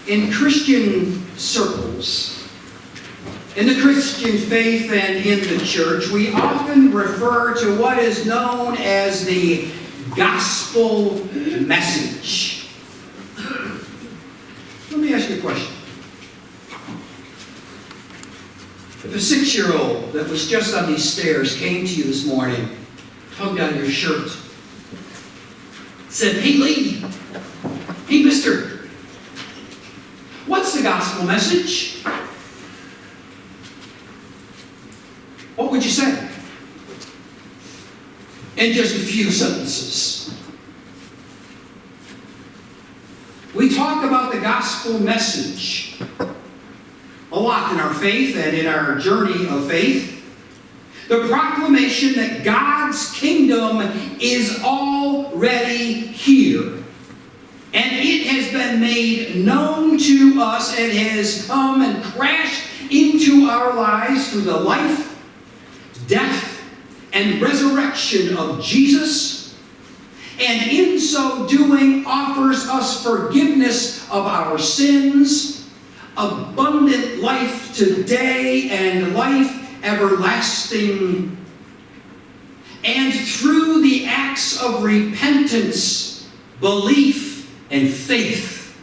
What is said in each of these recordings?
In Christian circles, in the Christian faith and in the church, we often refer to what is known as the gospel message. Let me ask you a question. If a 6-year-old that was just on these stairs came to you this morning, tugged on your shirt, said, "Hey lady, hey mister, what's the gospel message?" What would you say? In just a few sentences. We talk about the gospel message a lot in our faith and in our journey of faith. The proclamation that God's kingdom is already here. And it has been made known to us and has come and crashed into our lives through the life, death, and resurrection of Jesus. And in so doing offers us forgiveness of our sins, abundant life today, and life everlasting. And through the acts of repentance, belief, and faith,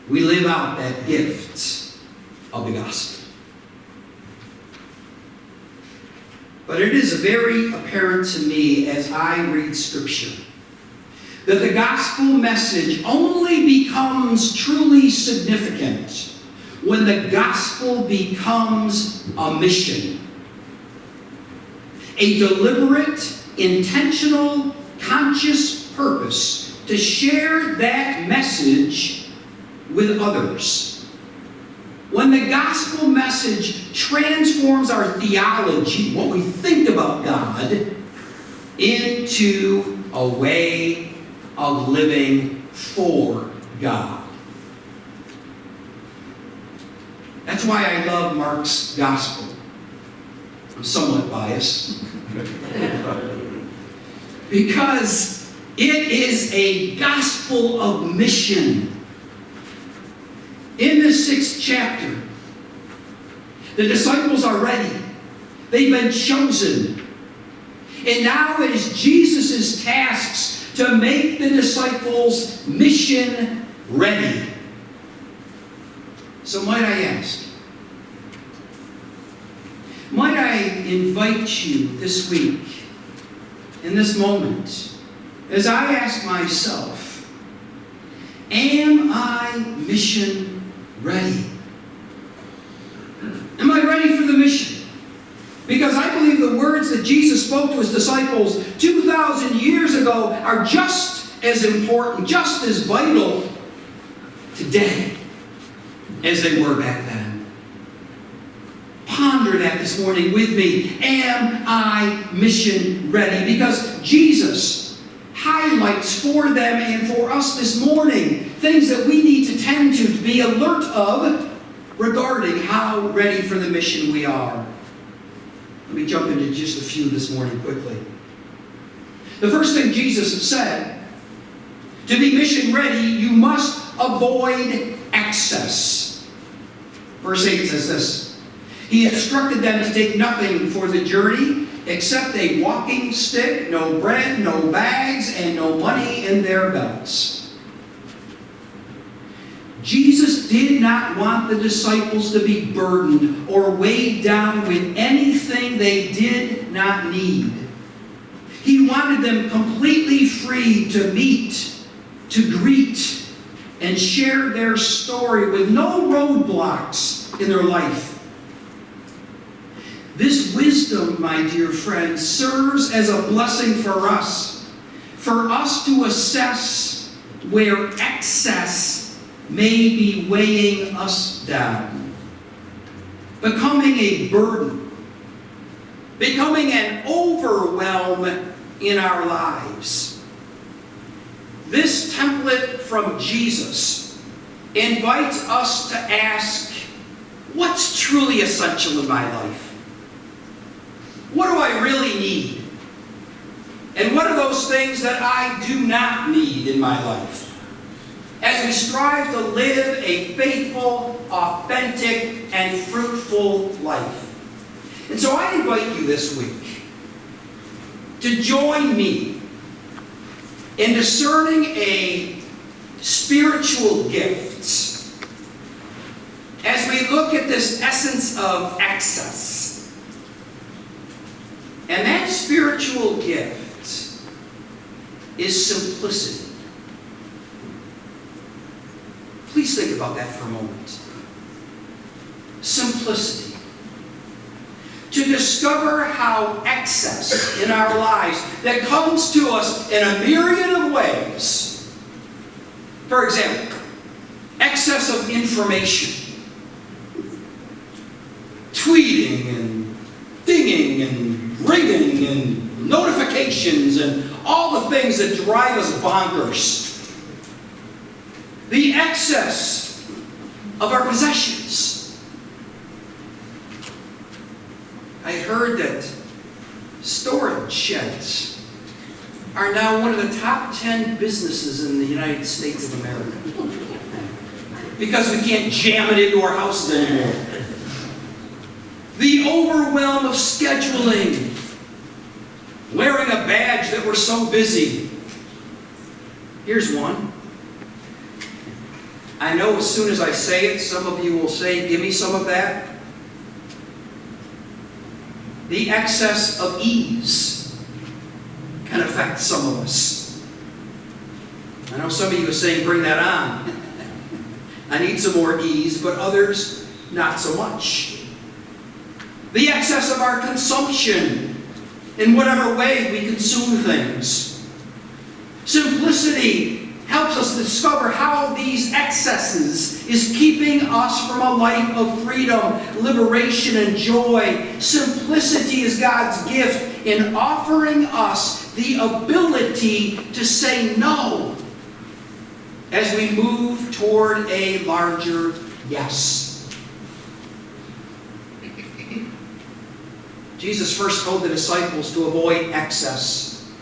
we live out that gift of the gospel. But it is very apparent to me as I read Scripture that the gospel message only becomes truly significant when the gospel becomes a mission. A deliberate, intentional, conscious purpose to share that message with others. When the gospel message transforms our theology, what we think about God, into a way of living for God. That's why I love Mark's gospel. I'm somewhat biased. Because it is a gospel of mission. In the 6th chapter, the disciples are ready. They've been chosen. And now it is Jesus' tasks to make the disciples mission ready. So might I ask, might I invite you this week, in this moment, as I ask myself, am I mission ready? Am I ready for the mission? Because I believe the words that Jesus spoke to his disciples 2,000 years ago are just as important, just as vital today as they were back then. Ponder that this morning with me. Am I mission ready? Because Jesus highlights for them and for us this morning things that we need to tend to be alert of regarding how ready for the mission we are. Let me jump into just a few this morning quickly. The first thing Jesus said, to be mission ready, you must avoid excess. Verse 8 says this, he instructed them to take nothing for the journey except a walking stick, no bread, no bags, and no money in their belts. Jesus did not want the disciples to be burdened or weighed down with anything they did not need. He wanted them completely free to meet, to greet, and share their story with no roadblocks in their life. This wisdom, my dear friends, serves as a blessing for us to assess where excess may be weighing us down, becoming a burden, becoming an overwhelm in our lives. This template from Jesus invites us to ask, what's truly essential in my life? What do I really need? And what are those things that I do not need in my life? As we strive to live a faithful, authentic, and fruitful life. And so I invite you this week to join me in discerning a spiritual gift as we look at this essence of excess. And that spiritual gift is simplicity. Please think about that for a moment. Simplicity. To discover how excess in our lives that comes to us in a myriad of ways. For example, excess of information. Tweeting and dinging and ringing and notifications and all the things that drive us bonkers. The excess of our possessions. I heard that storage sheds are now one of the top 10 businesses in the United States of America. Because we can't jam it into our houses anymore. The overwhelm of scheduling. Wearing a badge that we're so busy. Here's one. I know as soon as I say it, some of you will say, give me some of that. The excess of ease can affect some of us. I know some of you are saying, bring that on. I need some more ease, but others, not so much. The excess of our consumption in whatever way we consume things. Simplicity helps us discover how these excesses is keeping us from a life of freedom, liberation, and joy. Simplicity is God's gift in offering us the ability to say no as we move toward a larger yes. Jesus first told the disciples to avoid excess.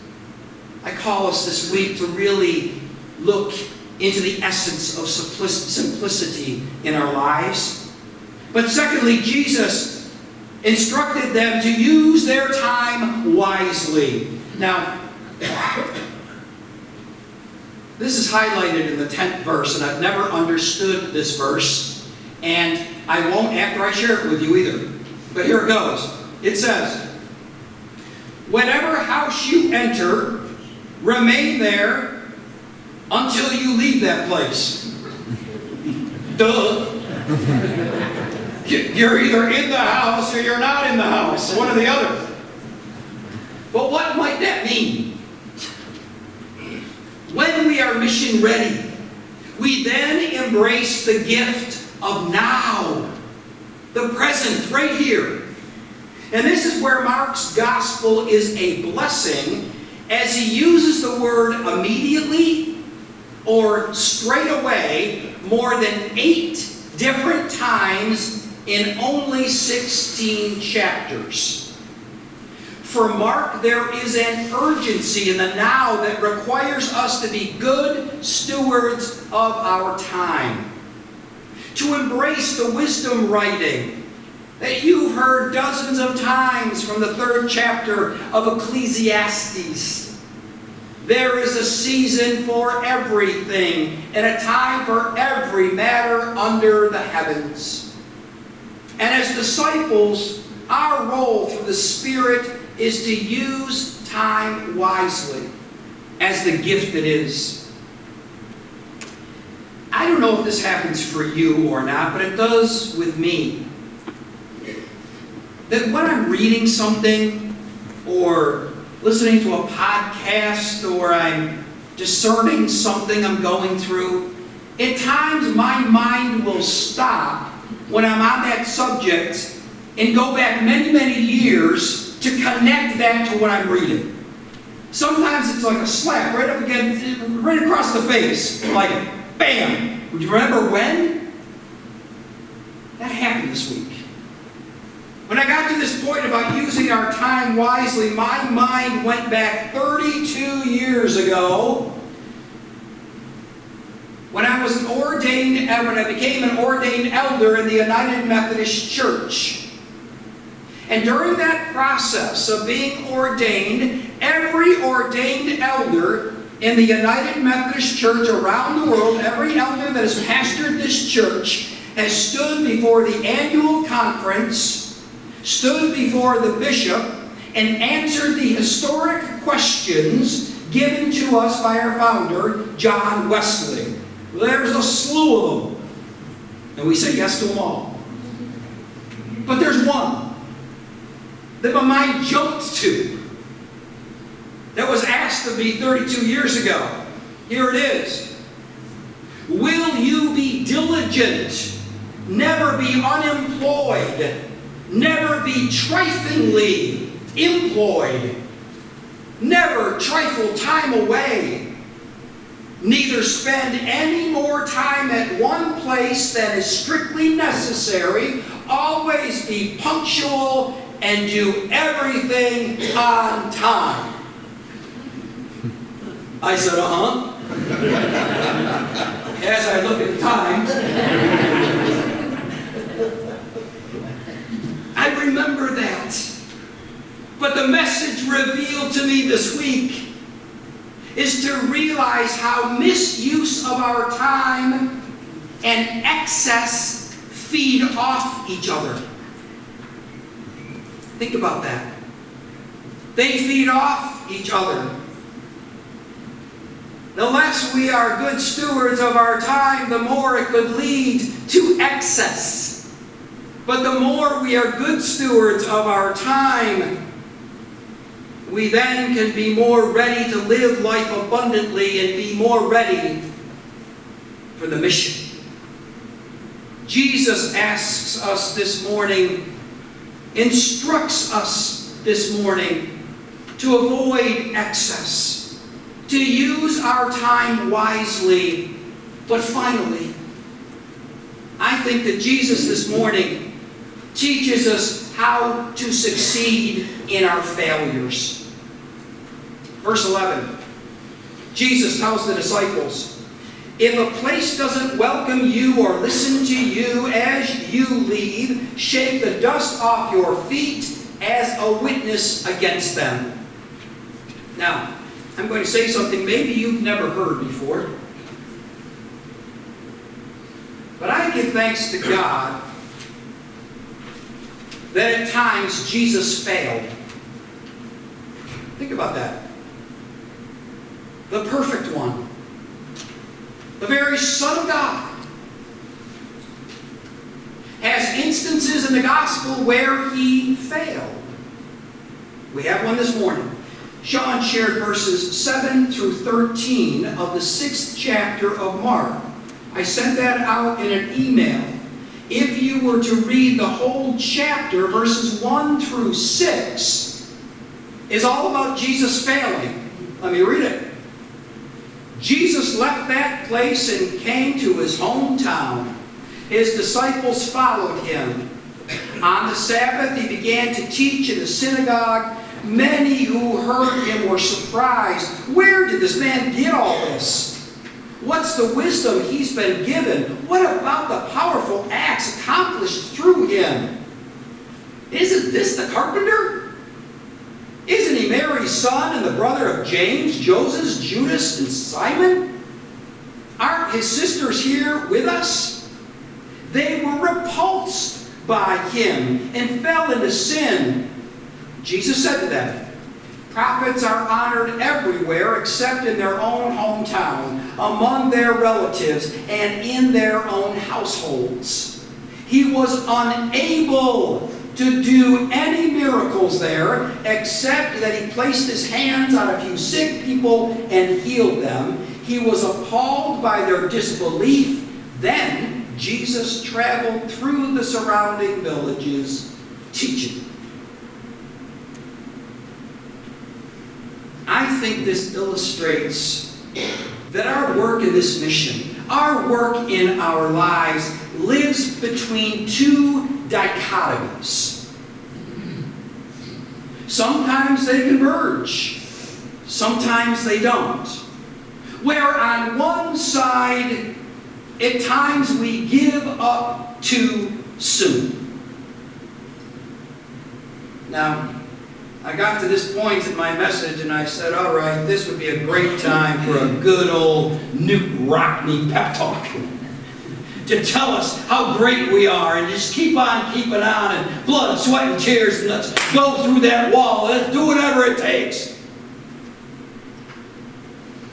I call us this week to really look into the essence of simplicity in our lives. But secondly, Jesus instructed them to use their time wisely. Now, this is highlighted in the 10th verse, and I've never understood this verse, and I won't after I share it with you either. But here it goes. It says, "Whatever house you enter, remain there until you leave that place." Duh. You're either in the house or you're not in the house. One or the other. But what might that mean? When we are mission ready, we then embrace the gift of now. The present, right here. And this is where Mark's gospel is a blessing, as he uses the word immediately or straight away more than 8 different times in only 16 chapters. For Mark, there is an urgency in the now that requires us to be good stewards of our time. To embrace the wisdom writing that you've heard dozens of times from the 3rd chapter of Ecclesiastes. There is a season for everything and a time for every matter under the heavens. And as disciples, our role through the Spirit is to use time wisely as the gift it is. I don't know if this happens for you or not, but it does with me. That when I'm reading something or listening to a podcast or I'm discerning something I'm going through, at times my mind will stop when I'm on that subject and go back many, many years to connect that to what I'm reading. Sometimes it's like a slap right up against, right across the face, like bam. Would you remember when? That happened this week. When I got to this point about using our time wisely, my mind went back 32 years ago when I became an ordained elder in the United Methodist Church. And during that process of being ordained, every ordained elder in the United Methodist Church around the world, every elder that has pastored this church, has stood before the annual conference, stood before the bishop, and answered the historic questions given to us by our founder, John Wesley. There's a slew of them. And we say yes to them all. But there's one that my mind jumped to that was asked of me 32 years ago. Here it is. Will you be diligent, never be unemployed, never be triflingly employed, never trifle time away, neither spend any more time at one place than is strictly necessary, always be punctual, and do everything on time? I said, uh-huh. As I look at the time, I remember that. But the message revealed to me this week is to realize how misuse of our time and excess feed off each other. Think about that. They feed off each other. The less we are good stewards of our time, the more it could lead to excess. But the more we are good stewards of our time, we then can be more ready to live life abundantly and be more ready for the mission. Jesus asks us this morning, instructs us this morning to avoid excess, to use our time wisely. But finally, I think that Jesus this morning teaches us how to succeed in our failures. Verse 11, Jesus tells the disciples, if a place doesn't welcome you or listen to you as you leave, shake the dust off your feet as a witness against them. Now, I'm going to say something maybe you've never heard before. But I give thanks to God that at times Jesus failed. Think about that. The perfect one, the very Son of God, has instances in the gospel where he failed. We have one this morning. Sean shared verses 7 through 13 of the 6th chapter of Mark. I sent that out in an email. If you were to read the whole chapter, verses 1 through 6, is all about Jesus failing. Let me read it. Jesus left that place and came to his hometown. His disciples followed him. On the Sabbath, he began to teach in the synagogue. Many who heard him were surprised. Where did this man get all this? What's the wisdom he's been given? What about the powerful acts accomplished through him? Isn't this the carpenter? Isn't he Mary's son and the brother of James, Joseph, Judas, and Simon? Aren't his sisters here with us? They were repulsed by him and fell into sin. Jesus said to them, prophets are honored everywhere except in their own hometown, among their relatives, and in their own households. He was unable to do any miracles there except that he placed his hands on a few sick people and healed them. He was appalled by their disbelief. Then Jesus traveled through the surrounding villages teaching. I think this illustrates that our work in this mission, our work in our lives, lives between two dichotomies. Sometimes they converge. Sometimes they don't. Where on one side, at times we give up too soon. Now, I got to this point in my message and I said, all right, this would be a great time for a good old Newt Rockney pep talk. To tell us how great we are and just keep on keeping on and blood, sweat, and tears, and let's go through that wall. Let's do whatever it takes.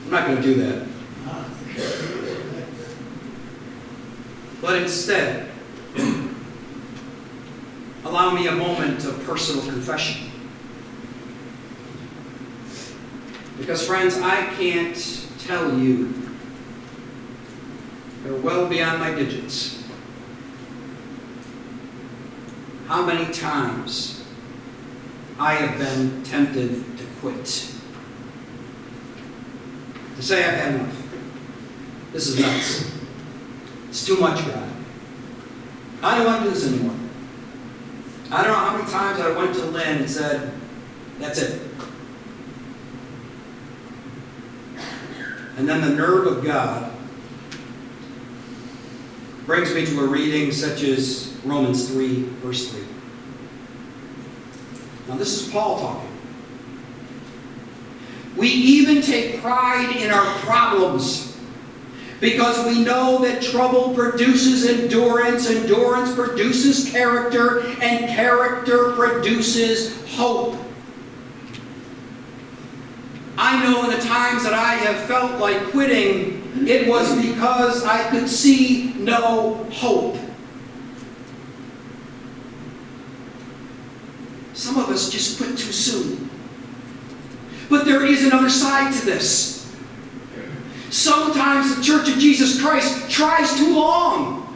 I'm not going to do that. But instead, allow me a moment of personal confession. Because, friends, I can't tell you, they're well beyond my digits, how many times I have been tempted to quit. To say I've had enough. This is nuts. It's too much, God. I don't want to do this anymore. I don't know how many times I went to Lynn and said, that's it. And then the nerve of God brings me to a reading such as Romans 3, verse 3. Now this is Paul talking. We even take pride in our problems because we know that trouble produces endurance, endurance produces character, and character produces hope. I know in the times that I have felt like quitting, it was because I could see no hope. Some of us just quit too soon. But there is another side to this. Sometimes the Church of Jesus Christ tries too long.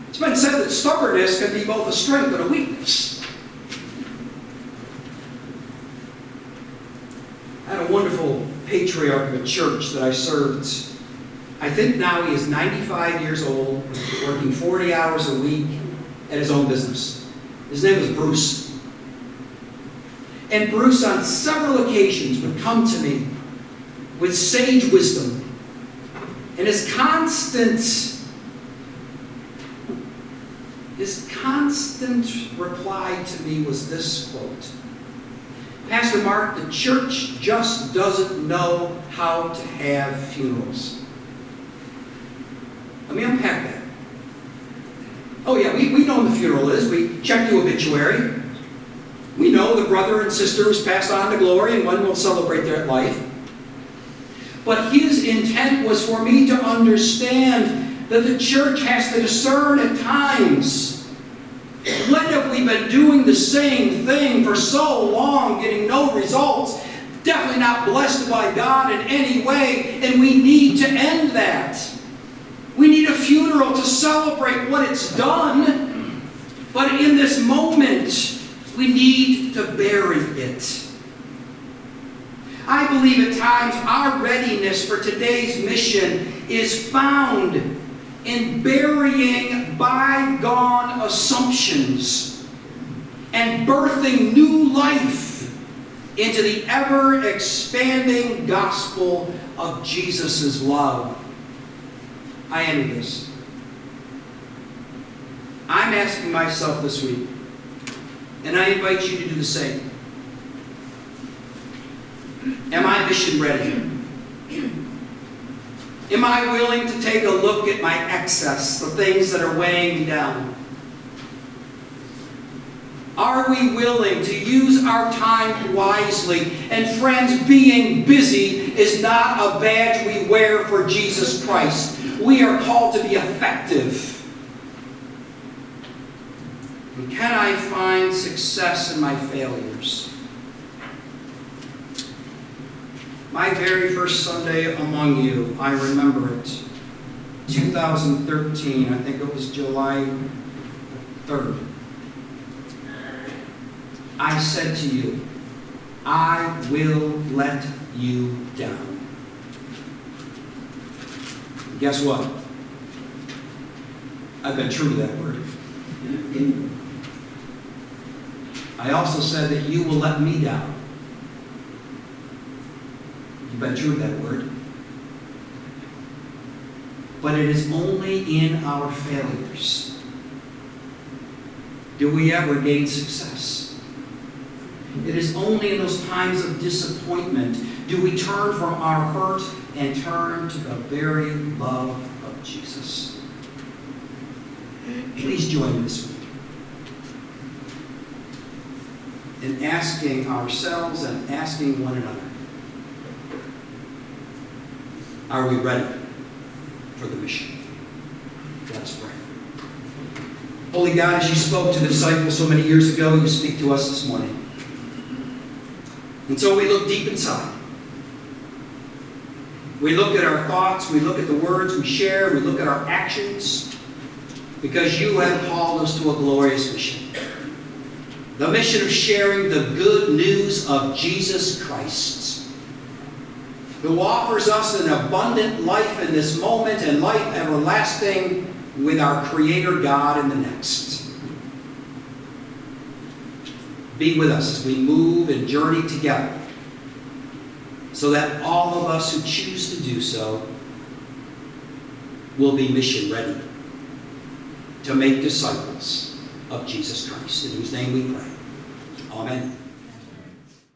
It's been said that stubbornness can be both a strength and a weakness. I had a wonderful patriarch of a church that I served. I think now he is 95 years old, working 40 hours a week at his own business. His name was Bruce. And Bruce, on several occasions, would come to me with sage wisdom. And his constant reply to me was this quote: Pastor Mark, the church just doesn't know how to have funerals. Let me unpack that. Oh yeah, we know what the funeral is. We check the obituary. We know the brother and sister who's passed on to glory and when we'll celebrate their life. But his intent was for me to understand that the church has to discern at times. When have we been doing the same thing for so long, getting no results, definitely not blessed by God in any way, and we need to end that. We need a funeral to celebrate what it's done, but in this moment, we need to bury it. I believe at times our readiness for today's mission is found in burying bygone assumptions and birthing new life into the ever-expanding gospel of Jesus' love. I end with this. I'm asking myself this week, and I invite you to do the same. Am I mission ready? Am I willing to take a look at my excess, the things that are weighing me down? Are we willing to use our time wisely? And friends, being busy is not a badge we wear for Jesus Christ. We are called to be effective. And can I find success in my failures? My very first Sunday among you, I remember it. 2013, I think it was July 3rd. I said to you, I will let you down. Guess what? I've been true to that word. I I also said that you will let me down. You've been true to that word. But it is only in our failures do we ever gain success. It is only in those times of disappointment do we turn from our hurt and turn to the very love of Jesus. Please join me this week in asking ourselves and asking one another, are we ready for the mission? Let us pray. Holy God, as you spoke to the disciples so many years ago, you speak to us this morning. And so we look deep inside. We look at our thoughts, we look at the words we share, we look at our actions, because you have called us to a glorious mission. The mission of sharing the good news of Jesus Christ, who offers us an abundant life in this moment and life everlasting with our Creator God in the next. Be with us as we move and journey together, so that all of us who choose to do so will be mission ready to make disciples of Jesus Christ, in whose name we pray. Amen.